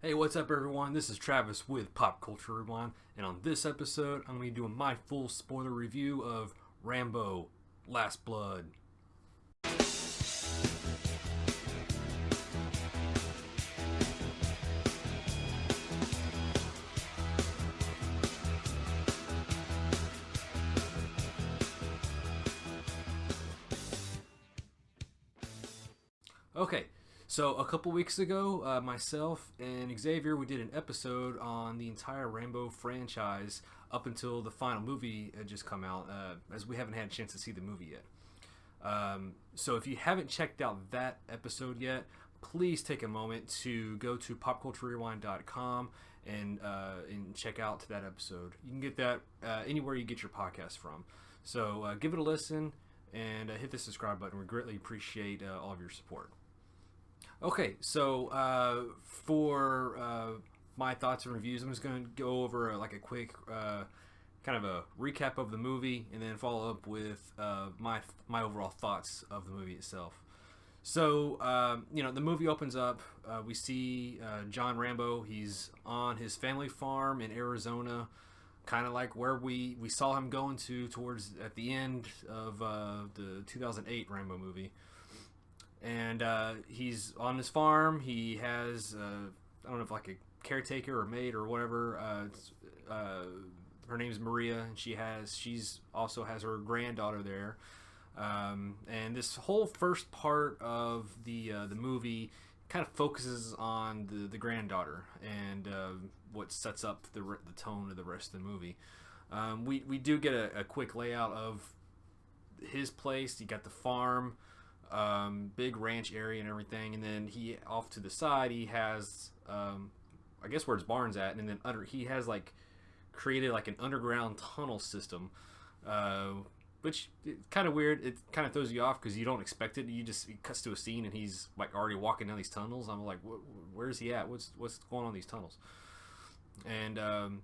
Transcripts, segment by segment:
Hey, what's up, everyone? This is Travis with Pop Culture Rewind, and on this episode, I'm going to be doing my full spoiler review of Rambo: Last Blood. Okay, so a couple weeks ago, myself and Xavier, we did an episode on the entire Rambo franchise up until the final movie had just come out, as we haven't had a chance to see the movie yet. So if you haven't checked out that episode yet, please take a moment to go to popculturerewind.com and check out that episode. You can get that anywhere you get your podcast from. So give it a listen and hit the subscribe button. We greatly appreciate all of your support. Okay, so for my thoughts and reviews, I'm just going to go over like a quick kind of a recap of the movie, and then follow up with my overall thoughts of the movie itself. So the movie opens up. We see John Rambo. He's on his family farm in Arizona, kind of like where we saw him going to towards at the end of the 2008 Rambo movie. And he's on his farm. He has I don't know if like a caretaker or maid or whatever. Her name's Maria, and she's also has her granddaughter there. And this whole first part of the movie kind of focuses on the granddaughter and what sets up the tone of the rest of the movie. We do get a quick layout of his place. You got the farm. Big ranch area and everything, and then he off to the side he has I guess where his barn's at, and then he has like created like an underground tunnel system, which kind of weird. It kind of throws you off because you don't expect it. It cuts to a scene and he's like already walking down these tunnels. I'm like, where's he at? What's going on in these tunnels? And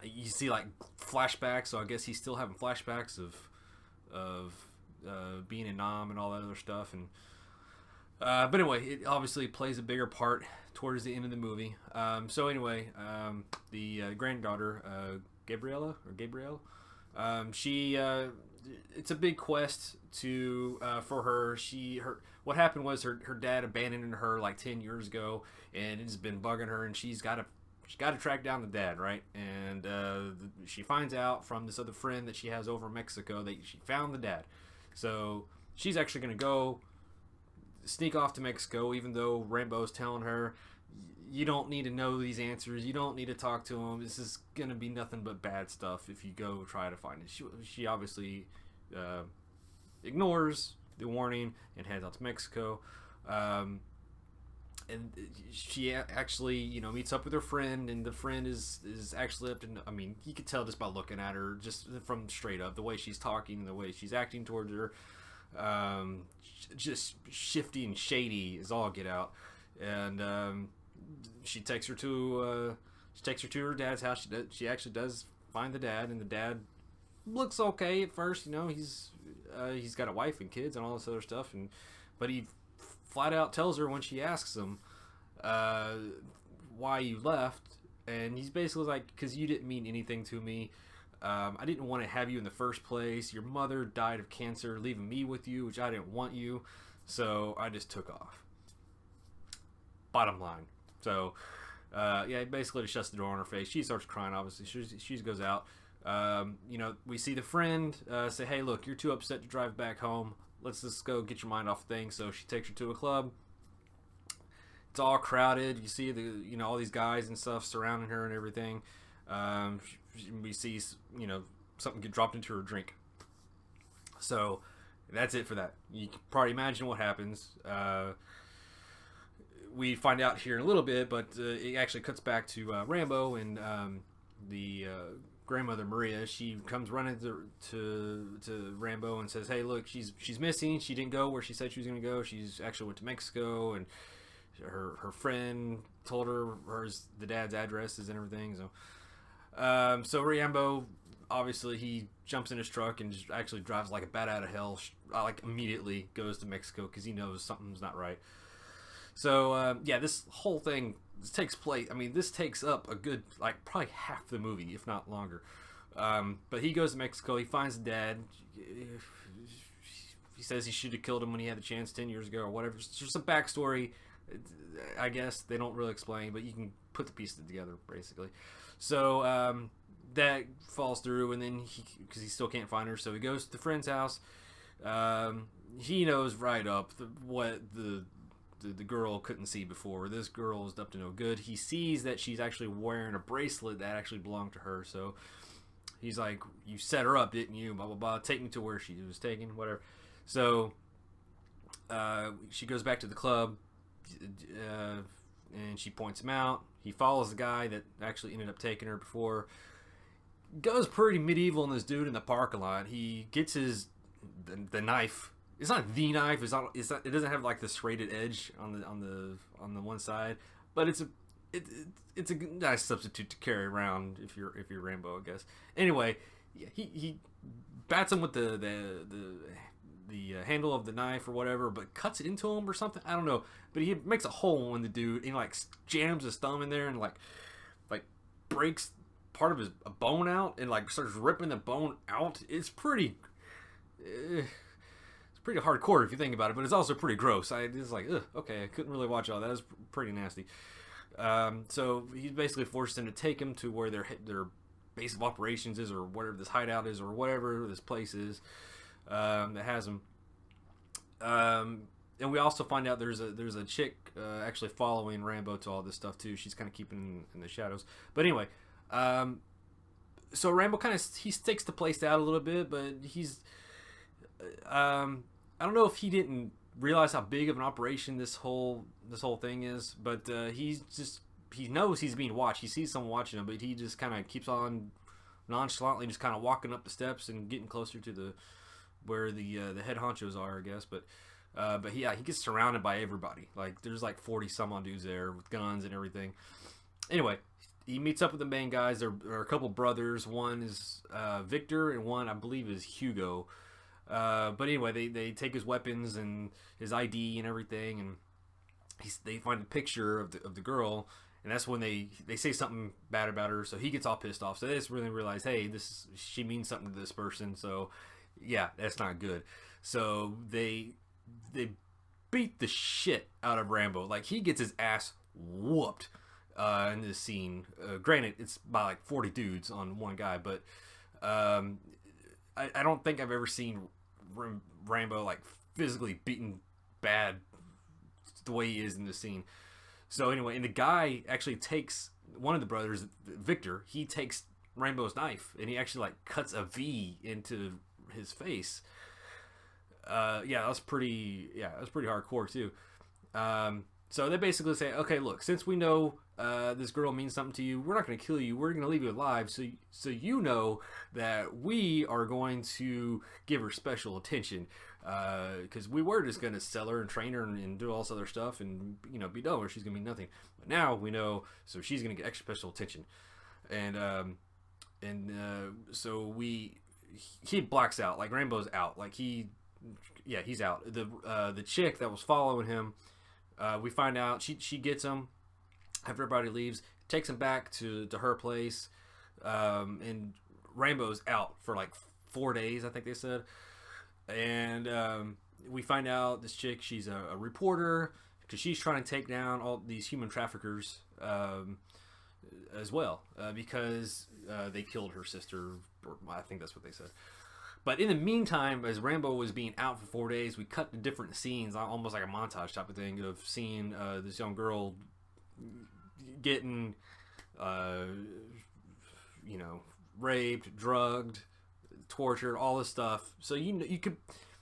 you see like flashbacks, so I guess he's still having flashbacks of being in Nam and all that other stuff, and but anyway, it obviously plays a bigger part towards the end of the movie. So anyway, the granddaughter, Gabrielle, she it's a big quest to for her. What happened was her dad abandoned her like 10 years ago, and it's been bugging her, and she's got to track down the dad, right? And she finds out from this other friend that she has over in Mexico that she found the dad. So she's actually going to go sneak off to Mexico, even though Rambo's telling her, you don't need to know these answers. You don't need to talk to him. This is going to be nothing but bad stuff if you go try to find it. She obviously ignores the warning and heads out to Mexico. And she actually, meets up with her friend, and the friend is actually up to. I mean, you could tell just by looking at her, just from straight up the way she's talking, the way she's acting towards her, just shifty and shady is all get out. And she takes her to her dad's house. She actually does find the dad, and the dad looks okay at first. He's got a wife and kids and all this other stuff, but he flat out tells her when she asks him why you left, and he's basically like, because you didn't mean anything to me. I didn't want to have you in the first place. Your mother died of cancer, leaving me with you, which I didn't want you, so I just took off. Bottom line. So he basically just shuts the door on her face. She starts crying, obviously. She goes out. We see the friend say, hey, look, you're too upset to drive back home. Let's just go get your mind off things. So she takes her to a club. It's all crowded. You see all these guys and stuff surrounding her and everything. We see something get dropped into her drink. So that's it for that. You can probably imagine what happens. We find out here in a little bit, but it actually cuts back to Rambo and the grandmother Maria. She comes running to Rambo and says, hey, look, she's missing. She didn't go where she said she was going to go. She's actually went to Mexico, and her friend told her the dad's addresses and everything. So Rambo, obviously, he jumps in his truck and just actually drives like a bat out of hell, like immediately goes to Mexico because he knows something's not right. So this whole thing takes place. I mean, this takes up a good like probably half the movie, if not longer. But he goes to Mexico. He finds the dad. He says he should have killed him when he had the chance 10 years ago or whatever. There's some backstory. I guess they don't really explain, but you can put the pieces together basically. So that falls through, and then because he still can't find her, so he goes to the friend's house. He knows right up what the girl couldn't see before. This girl is up to no good. He sees that she's actually wearing a bracelet that actually belonged to her. So he's like, "You set her up, didn't you? Blah blah blah. Take me to where she was taken, whatever." So she goes back to the club, and she points him out. He follows the guy that actually ended up taking her before. Goes pretty medieval in this dude in the parking lot. He gets the knife. It's not the knife. It's not. It doesn't have like the serrated edge on the one side, but it's a nice substitute to carry around if you're Rambo, I guess. Anyway, he bats him with the handle of the knife or whatever, but cuts it into him or something. I don't know, but he makes a hole in the dude and like jams his thumb in there and like breaks part of his bone out and like starts ripping the bone out. It's pretty hardcore if you think about it, but it's also pretty gross. It's like, ugh, okay, I couldn't really watch all that. It was pretty nasty. So he basically forces them to take him to where their base of operations is, or whatever this hideout is, or whatever this place is that has him. And we also find out there's a chick actually following Rambo to all this stuff too. She's kind of keeping in the shadows. But anyway, so Rambo he stakes the place out a little bit, but he's I don't know if he didn't realize how big of an operation this whole thing is, but he knows he's being watched. He sees someone watching him, but he just kind of keeps on nonchalantly just kind of walking up the steps and getting closer to where the head honchos are, I guess. But yeah, he gets surrounded by everybody. Like there's like 40 some odd dudes there with guns and everything. Anyway, he meets up with the main guys. There are a couple brothers. One is Victor, and one I believe is Hugo. But anyway, they take his weapons and his ID and everything, and they find a picture of the girl, and that's when they say something bad about her. So he gets all pissed off. So they just really realize, hey, she means something to this person. So yeah, that's not good. So they beat the shit out of Rambo. Like he gets his ass whooped in this scene. Granted, it's by like 40 dudes on one guy, but I don't think I've ever seen Rambo like physically beaten bad the way he is in this scene. So anyway, and the guy actually takes one of the brothers, Victor. He takes Rambo's knife and he actually like cuts a V into his face. That was pretty hardcore too. So they basically say, okay, look, since we know this girl means something to you, we're not going to kill you. We're going to leave you alive, so you know that we are going to give her special attention, because we were just going to sell her and train her and do all this other stuff and be done with her. She's going to be nothing. But now we know, so she's going to get extra special attention, so he blacks out. Like Rambo's out. Like he's out. The chick that was following him. We find out she gets him after everybody leaves, takes him back to her place, and Rambo's out for like 4 days, I think they said. And we find out this chick, she's a reporter, because she's trying to take down all these human traffickers as well, because they killed her sister, or I think that's what they said. But in the meantime, as Rambo was being out for 4 days, we cut to different scenes, almost like a montage type of thing, of seeing this young girl getting, raped, drugged, tortured, all this stuff. So you could.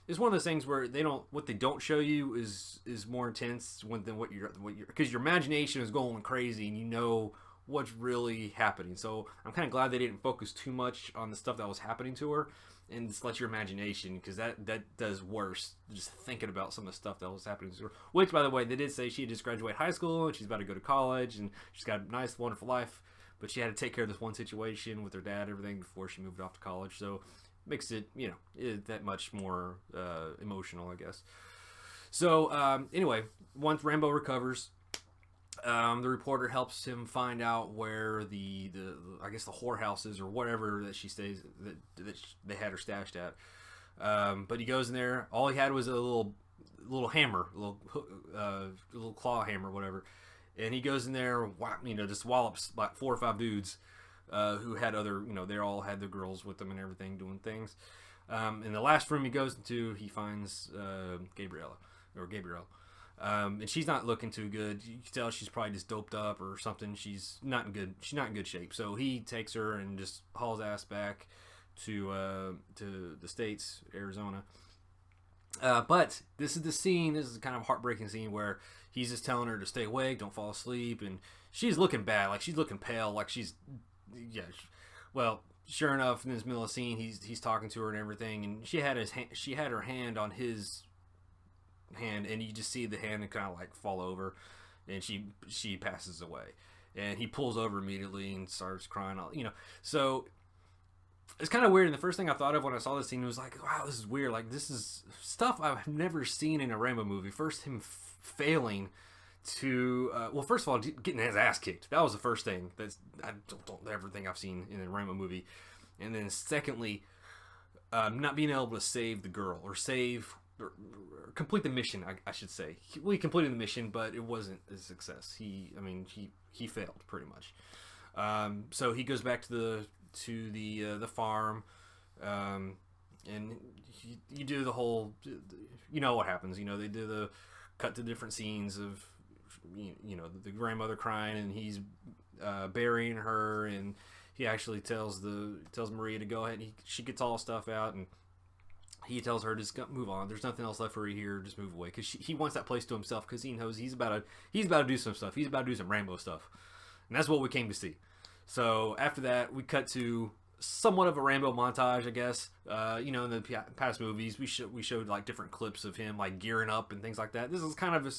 It's one of those things where what they don't show you is more intense than what you're because your imagination is going crazy and you know what's really happening. So I'm kind of glad they didn't focus too much on the stuff that was happening to her. And just let your imagination, because that does worse, just thinking about some of the stuff that was happening to her. Which, by the way, they did say she had just graduated high school, and she's about to go to college, and she's got a nice, wonderful life. But she had to take care of this one situation with her dad and everything before she moved off to college. So makes it, that much more emotional, I guess. So, anyway, once Rambo recovers, The reporter helps him find out where the I guess the whorehouse is or whatever that she stays that they had her stashed at. But he goes in there. All he had was a little hammer, little claw hammer, whatever. And he goes in there, just wallops like 4 or 5 dudes who had other, they all had their girls with them and everything doing things. In the last room he goes into, he finds Gabrielle. And she's not looking too good. You can tell she's probably just doped up or something. She's not in good shape. So he takes her and just hauls ass back to the States, Arizona. But this is the scene. This is a kind of heartbreaking scene where he's just telling her to stay awake, don't fall asleep, and she's looking bad, like she's looking pale, like she's well, sure enough, in this middle of the scene, he's talking to her and everything, and she had her hand on his hand, and you just see the hand kind of like fall over, and she passes away, and he pulls over immediately and starts crying. So it's kind of weird. And the first thing I thought of when I saw this scene was like, wow, this is weird. Like, this is stuff I've never seen in a Rambo movie. First, him failing to first of all, getting his ass kicked. That was the first thing. I don't ever think I've seen in a Rambo movie. And then secondly, not being able to save the girl or complete the mission. I should say we completed the mission, but it wasn't a success. He failed pretty much. So he goes back to the farm, and you do the whole, what happens. They do the cut to different scenes of the grandmother crying, and he's burying her, and he actually tells Maria to go ahead, and she gets all stuff out, and he tells her to just move on. There's nothing else left for her here. Just move away, because he wants that place to himself, because he knows he's about to do some stuff. He's about to do some Rambo stuff, and that's what we came to see. So after that, we cut to somewhat of a Rambo montage, I guess. In the past movies, we showed like different clips of him like gearing up and things like that. This is kind of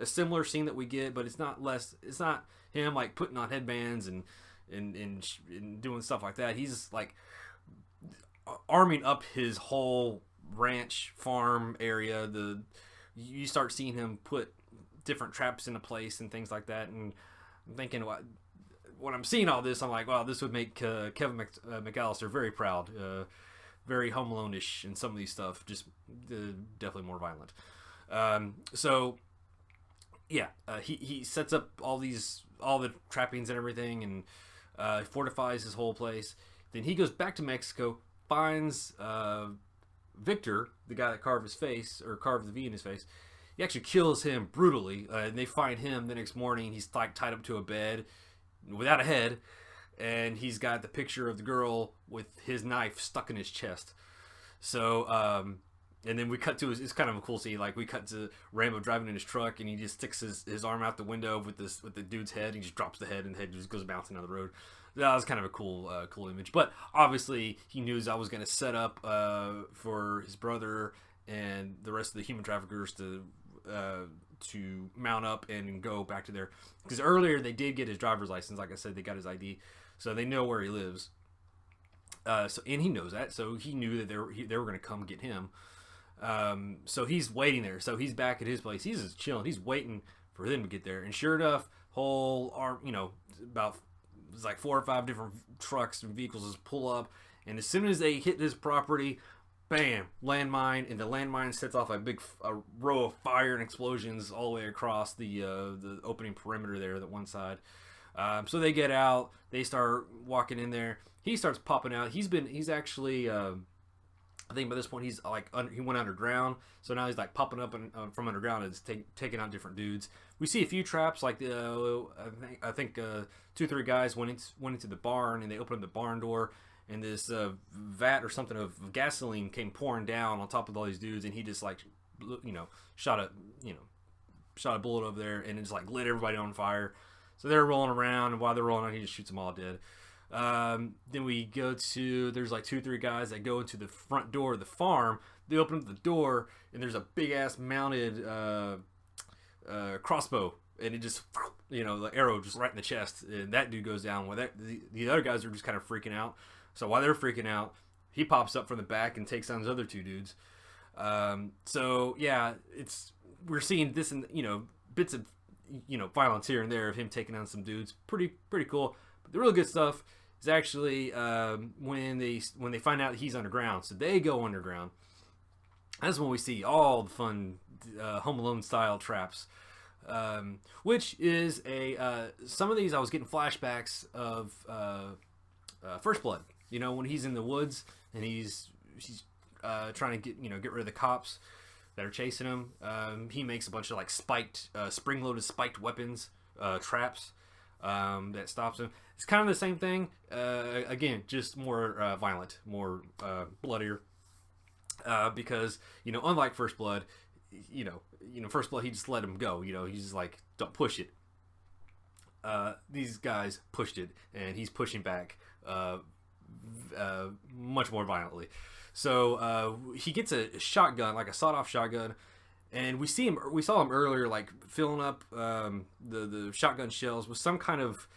a similar scene that we get, but it's not him like putting on headbands and doing stuff like that. He's like arming up his whole ranch farm area. You start seeing him put different traps into place and things like that, and I'm thinking, when I'm seeing all this, I'm like, wow, this would make Kevin McAllister very proud. Very Home Alone-ish in some of these stuff, just definitely more violent. He sets up all the trappings and everything, and fortifies his whole place. Then he goes back to Mexico, finds Victor, the guy that carved the V in his face. He actually kills him brutally, and they find him the next morning. He's like tied up to a bed without a head, and he's got the picture of the girl with his knife stuck in his chest. So and then we cut to it's kind of a cool scene. Like, we cut to Rambo driving in his truck, and he just sticks his arm out the window with the dude's head. He just drops the head, and the head just goes bouncing down the road. That was kind of a cool image. But obviously he knew I was going to set up for his brother and the rest of the human traffickers to mount up and go back to their, because earlier they did get his driver's license. Like I said, they got his ID, so they know where he lives. And he knows that, so he knew that they were going to come get him. So he's waiting there. So he's back at his place. He's just chilling. He's waiting for them to get there. And sure enough, it's like 4 or 5 different trucks and vehicles just pull up, and as soon as they hit this property, bam, landmine, and the landmine sets off a row of fire and explosions all the way across the opening perimeter there, that one side. So they get out, they start walking in there. He starts popping out. He's actually, I think by this point he's like he went underground, so now he's like popping up from underground and taking out different dudes. We see a few traps, like I think 2 or 3 guys went into the barn, and they opened the barn door, and this vat or something of gasoline came pouring down on top of all these dudes, and he just like shot a bullet over there, and it just like lit everybody on fire. So they're rolling around, and while they're rolling around, he just shoots them all dead. Then we go to, there's like 2 or 3 guys that go into the front door of the farm. They open up the door, and there's a big ass mounted crossbow, and it just, the arrow just right in the chest, and that dude goes down. Well, the other guys are just kind of freaking out. So while they're freaking out, he pops up from the back and takes down those other 2 dudes. So yeah, we're seeing this in bits of violence here and there of him taking on some dudes. Pretty cool. But the real good stuff is actually when they find out he's underground. So they go underground. That's when we see all the fun Home Alone style traps. Which is some of these I was getting flashbacks of First Blood. When he's in the woods and he's trying to get rid of the cops that are chasing him. He makes a bunch of like spiked, spring-loaded spiked weapons, traps that stops him. It's kind of the same thing. Again, just more violent, more bloodier. Because unlike First Blood, First Blood he just let him go. He's just like, don't push it. These guys pushed it, and he's pushing back much more violently. So he gets a shotgun, like a sawed-off shotgun, and we saw him earlier, like filling up the shotgun shells with some kind of.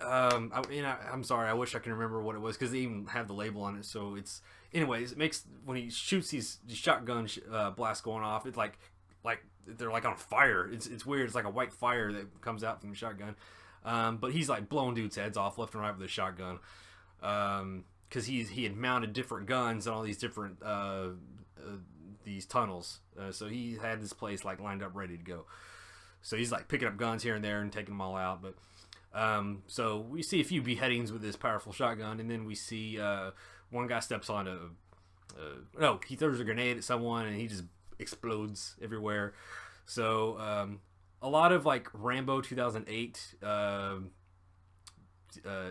I'm sorry, I wish I can remember what it was because they even have the label on it. So it's, anyways, it makes when he shoots these shotgun blasts going off, it's like they're like on fire. It's weird. It's like a white fire that comes out from the shotgun. But he's like blowing dudes' heads off left and right with the shotgun. Because he had mounted different guns on all these different these tunnels. So he had this place like lined up ready to go. So he's like picking up guns here and there and taking them all out. But so we see a few beheadings with this powerful shotgun, and then we see one guy steps on he throws a grenade at someone and he just explodes everywhere. So a lot of like Rambo 2008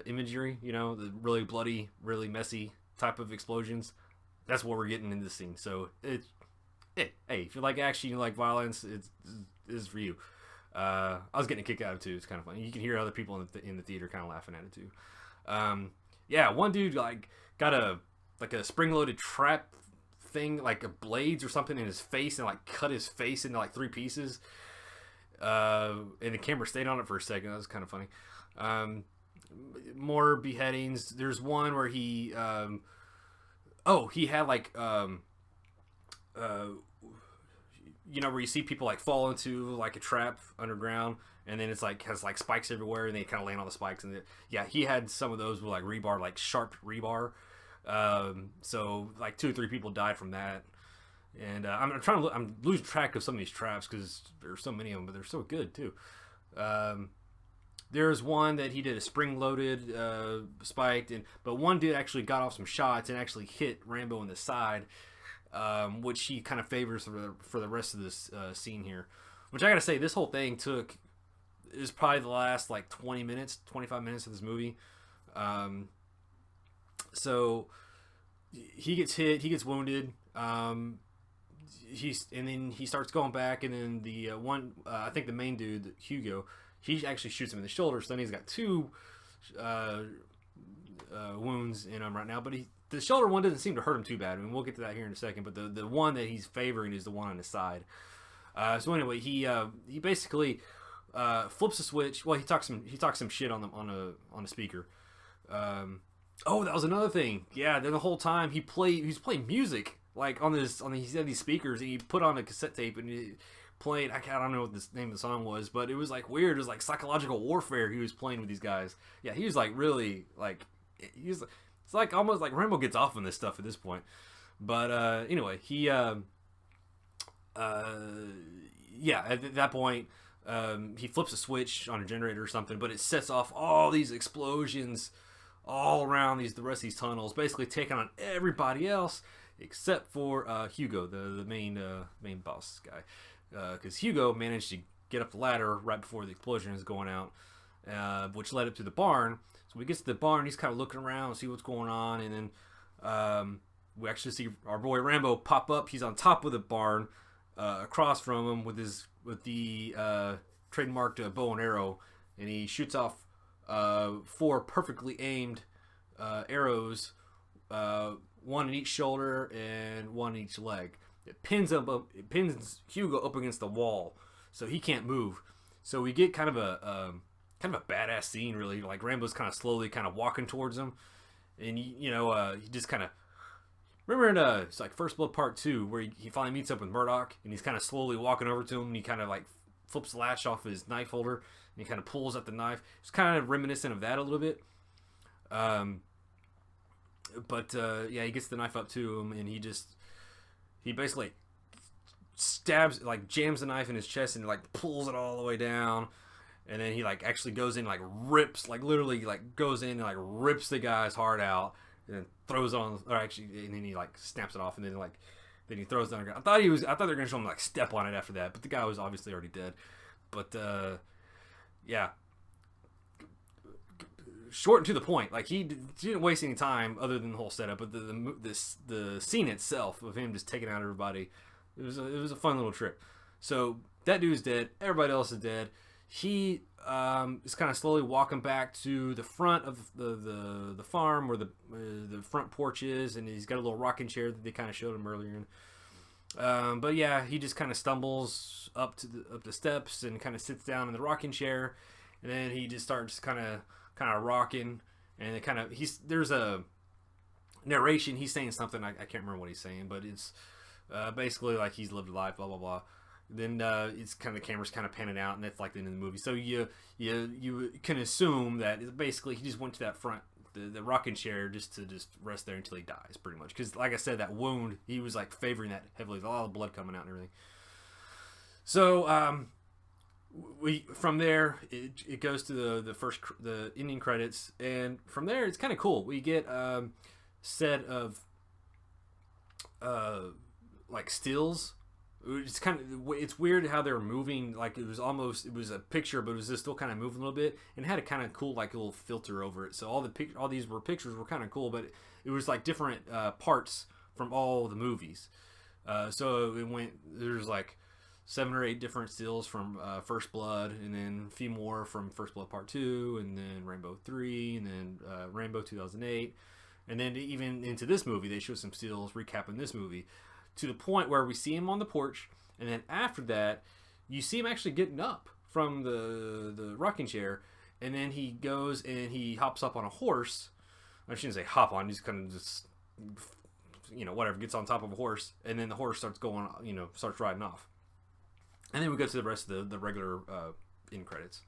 imagery, the really bloody, really messy type of explosions. That's what we're getting in this scene. So hey, if you like action, you like violence, it's for you. I was getting a kick out of it too. It's kind of funny. You can hear other people in the theater kind of laughing at it too. Yeah, one dude like got a spring-loaded trap thing, like a blades or something in his face, and like cut his face into like 3 pieces. And the camera stayed on it for a second. That was kind of funny. More beheadings. There's one where he had like where you see people like fall into like a trap underground, and then it's like has like spikes everywhere, and they kind of land on the spikes. And he had some of those with like rebar, like sharp rebar. So like 2 or 3 people died from that. And I'm losing track of some of these traps because there's so many of them, but they're so good too. There's one that he did a spring-loaded, spiked, but one dude actually got off some shots and actually hit Rambo in the side, which he kind of favors for the rest of this scene here. Which I gotta say, this whole thing is probably the last like 25 minutes of this movie. So he gets hit, he gets wounded. And then he starts going back, and then the one, I think the main dude, Hugo, he actually shoots him in the shoulder. So then he's got 2 wounds in him right now. But the shoulder one doesn't seem to hurt him too bad. I mean, we'll get to that here in a second. But the one that he's favoring is the one on his side. So anyway, he basically flips a switch. Well, he talks some shit on the speaker. That was another thing. Yeah, then the whole time he was playing music. Like he had these speakers, and he put on a cassette tape and he played. I don't know what the name of the song was, but it was like weird. It was like psychological warfare he was playing with these guys. Yeah, he was like really like it's like almost like Rambo gets off on this stuff at this point. But anyway, he at that point he flips a switch on a generator or something, but it sets off all these explosions all around the rest of these tunnels, basically taking on everybody else except for Hugo, the main boss guy, because Hugo managed to get up the ladder right before the explosion is going out, which led up to the barn. So we get to the barn, he's kind of looking around, see what's going on, and then we actually see our boy Rambo pop up. He's on top of the barn, across from him with the trademarked bow and arrow, and he shoots off 4 perfectly aimed arrows, one in each shoulder and one in each leg. It pins Hugo up against the wall, so he can't move. So we get kind of a badass scene, really. Like Rambo's kind of slowly kind of walking towards him, and he just kind of remember in it's like First Blood Part 2 where he finally meets up with Murdoch, and he's kind of slowly walking over to him, and he kind of like flips the latch off his knife holder and he kind of pulls at the knife. It's kind of reminiscent of that a little bit. Yeah, he gets the knife up to him and he basically stabs, like jams the knife in his chest and like pulls it all the way down. And then he like actually goes in, like rips, like literally like goes in and like rips the guy's heart out, and then throws it on, or actually, and then he like snaps it off, and then he throws it on the ground. I thought they were gonna show him like step on it after that, but the guy was obviously already dead. But yeah, short and to the point. Like he didn't waste any time other than the whole setup, but the scene itself of him just taking out everybody, it was a fun little trip. So that dude's dead. Everybody else is dead. He is kind of slowly walking back to the front of the farm where the front porch is, and he's got a little rocking chair that they kind of showed him earlier. But yeah, he just kind of stumbles up the steps and kind of sits down in the rocking chair, and then he just starts kind of rocking, and it there's a narration. He's saying something, I can't remember what he's saying, but it's basically like he's lived a life, blah blah blah. Then it's kind of the camera's kind of panning out, and that's like the end of the movie. So you can assume that it's basically he just went to that front, the rocking chair, just to rest there until he dies, pretty much. Because like I said, that wound, he was like favoring that heavily, with a lot of blood coming out and everything. So from there it goes to the ending credits, and from there it's kind of cool. We get set of like stills. It's weird how they're moving. Like it was a picture, but it was just still kind of moving a little bit, and it had a kind of cool like a little filter over it. So all these pictures were kind of cool, but it was like different parts from all the movies. So there's like 7 or 8 different stills from First Blood, and then a few more from First Blood Part 2, and then Rambo 3, and then Rambo 2008, and then even into this movie they show some stills recapping this movie, to the point where we see him on the porch, and then after that, you see him actually getting up from the rocking chair, and then he goes and he hops up on a horse. I shouldn't say hop on, he's kind of just, whatever, gets on top of a horse, and then the horse starts riding off. And then we go to the rest of the regular end credits.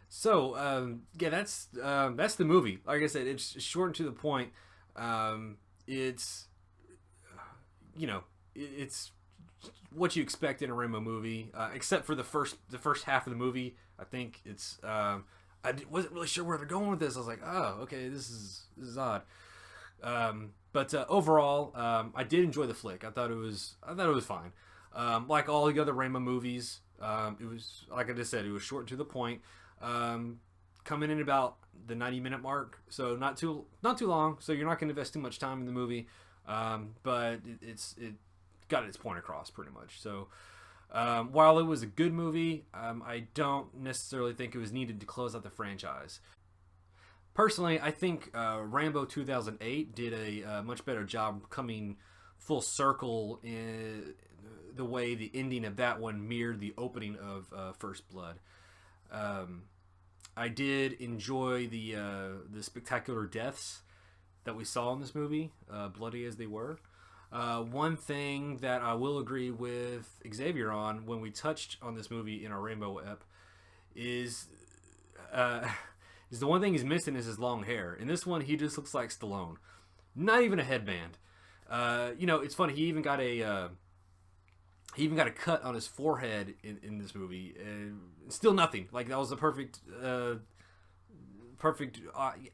So, yeah, that's the movie. Like I said, it's short and to the point. It's what you expect in a Rambo movie, except for the first half of the movie. I think it's I wasn't really sure where they're going with this. I was like, oh, okay, this is odd. But overall, I did enjoy the flick. I thought it was fine. Like all the other Rambo movies, it was, like I just said, it was short and to the point. Coming in about the 90-minute mark, so not too long. So you're not going to invest too much time in the movie. But it got its point across pretty much. So while it was a good movie, I don't necessarily think it was needed to close out the franchise. Personally, I think Rambo 2008 did a much better job coming full circle in the way the ending of that one mirrored the opening of First Blood. I did enjoy the spectacular deaths that we saw in this movie, bloody as they were. One thing that I will agree with Xavier on when we touched on this movie in our Rambo ep is the one thing he's missing is his long hair. In this one, he just looks like Stallone. Not even a headband. It's funny. He even got a cut on his forehead in this movie, and still nothing. Like that was the perfect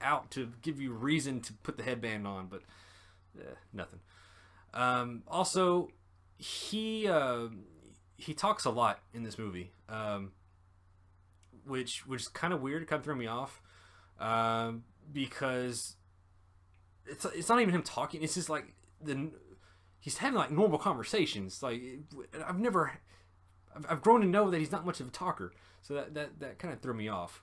out to give you reason to put the headband on, but nothing. Also, he talks a lot in this movie, which is kind of weird. It kind of threw me off, because it's not even him talking. It's just like he's having like normal conversations. Like I've grown to know that he's not much of a talker, so that kind of threw me off.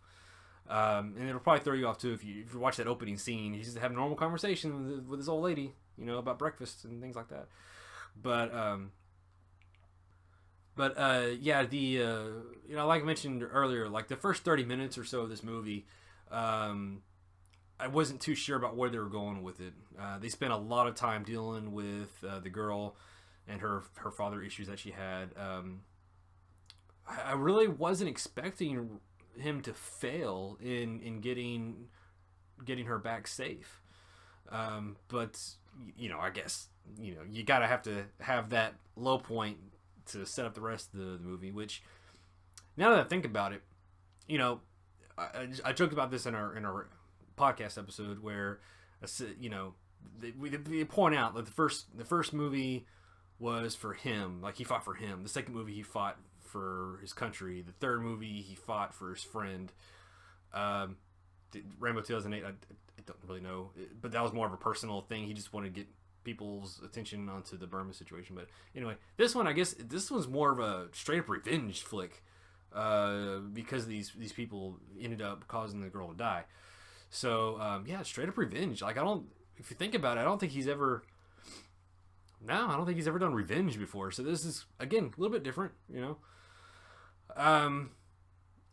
And it'll probably throw you off too if you watch that opening scene. He's just having a normal conversation with his old lady, about breakfast and things like that. But yeah, like I mentioned earlier, like the first 30 minutes or so of this movie, I wasn't too sure about where they were going with it. They spent a lot of time dealing with the girl and her father issues that she had. I really wasn't expecting him to fail in getting her back safe. But I guess you gotta have to have that low point to set up the rest of the movie. Which, now that I think about it, I joked about this in our podcast episode where they point out that the first movie was for him, like he fought for him. The second movie he fought for his country. The third movie he fought for his friend. Rambo 2008, I don't really know, but that was more of a personal thing. He just wanted to get people's attention onto the Burma situation. But anyway, this one, I guess this one's more of a straight up revenge flick, because these people ended up causing the girl to die. So yeah, straight up revenge. Like, if you think about it, I don't think he's ever done revenge before. So this is, again, a little bit different,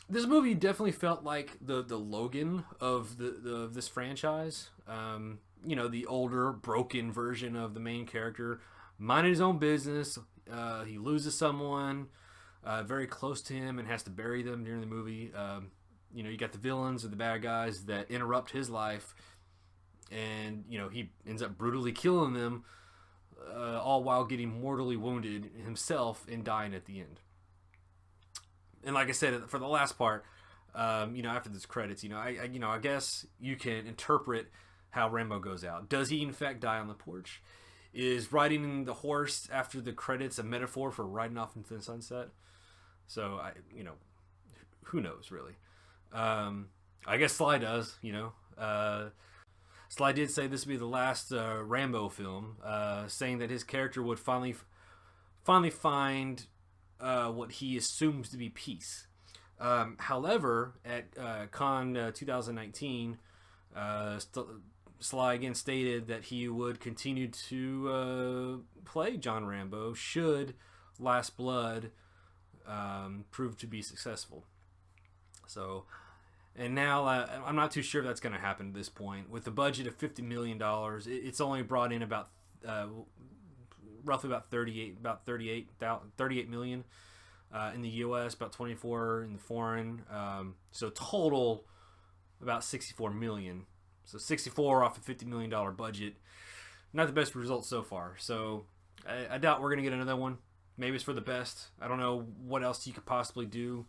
This movie definitely felt like the Logan of this franchise. The older, broken version of the main character, minding his own business. He loses someone very close to him and has to bury them during the movie. You got the villains or the bad guys that interrupt his life, and he ends up brutally killing them, all while getting mortally wounded himself and dying at the end. And like I said, for the last part, after this credits, I guess you can interpret how Rambo goes out. Does he in fact die on the porch? Is riding the horse after the credits a metaphor for riding off into the sunset? So who knows really? I guess Sly does. Sly did say this would be the last Rambo film, saying that his character would finally find what he assumes to be peace. However, at Con 2019, Sly again stated that he would continue to play John Rambo should Last Blood prove to be successful. So, and now I'm not too sure if that's going to happen at this point. With a budget of $50 million, it's only brought in about roughly about 38 million in the U.S., about 24 in the foreign. So total about 64 million. So 64 off a $50 million budget. Not the best result so far. So I doubt we're going to get another one. Maybe it's for the best. I don't know what else you could possibly do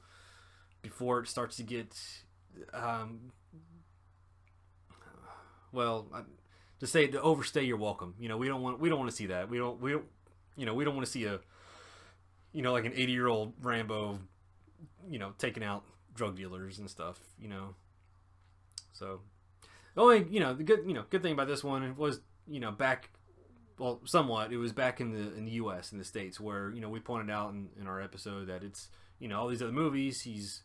before it starts to get to say, to overstay your welcome. We don't want to see that. We don't want to see a like an 80-year-old Rambo, taking out drug dealers and stuff. So the only the good thing about this one was back, well, somewhat, it was back in the U.S., in the States, where we pointed out in our episode that it's all these other movies he's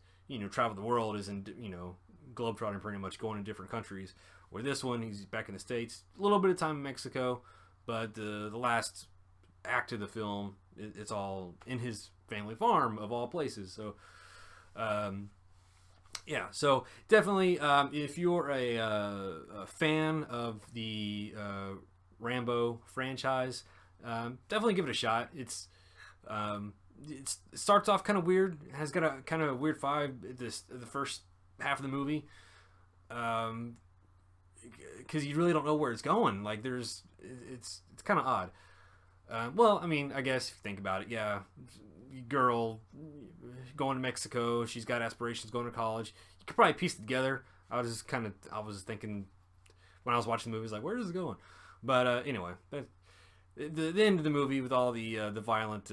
traveled the world, is in globetrotting, pretty much going to different countries. Where this one, he's back in the States, a little bit of time in Mexico, but the last act of the film, it's all in his family farm of all places. So yeah, so definitely, if you're a fan of the Rambo franchise, definitely give it a shot. It starts off kind of weird, has got a kind of weird vibe the first half of the movie, because you really don't know where it's going. Like, it's kind of odd. Well, I mean, I guess if you think about it, yeah, girl going to Mexico, she's got aspirations, going to college. You could probably piece it together. I was thinking when I was watching the movie, like, where is it going? But anyway, the end of the movie with all the violent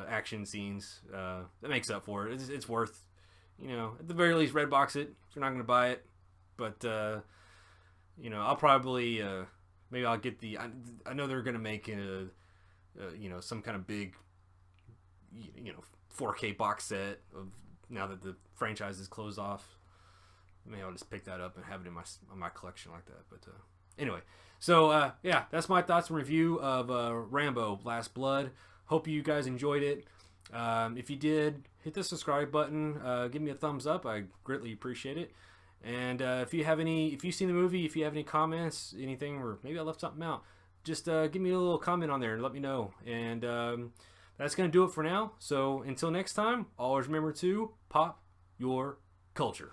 action scenes, that makes up for it. It's worth, at the very least, red box it if you're not going to buy it. But I'll probably maybe I'll get I know they're going to make some kind of big 4K box set of, now that the franchise is closed off. Maybe I'll just pick that up and have it in my collection like that. But anyway, so yeah, that's my thoughts and review of Rambo Last Blood. Hope you guys enjoyed it. If you did, hit the subscribe button. Give me a thumbs up. I greatly appreciate it. And if you've seen the movie, if you have any comments, anything, or maybe I left something out, just give me a little comment on there and let me know. And that's going to do it for now. So until next time, always remember to pop your culture.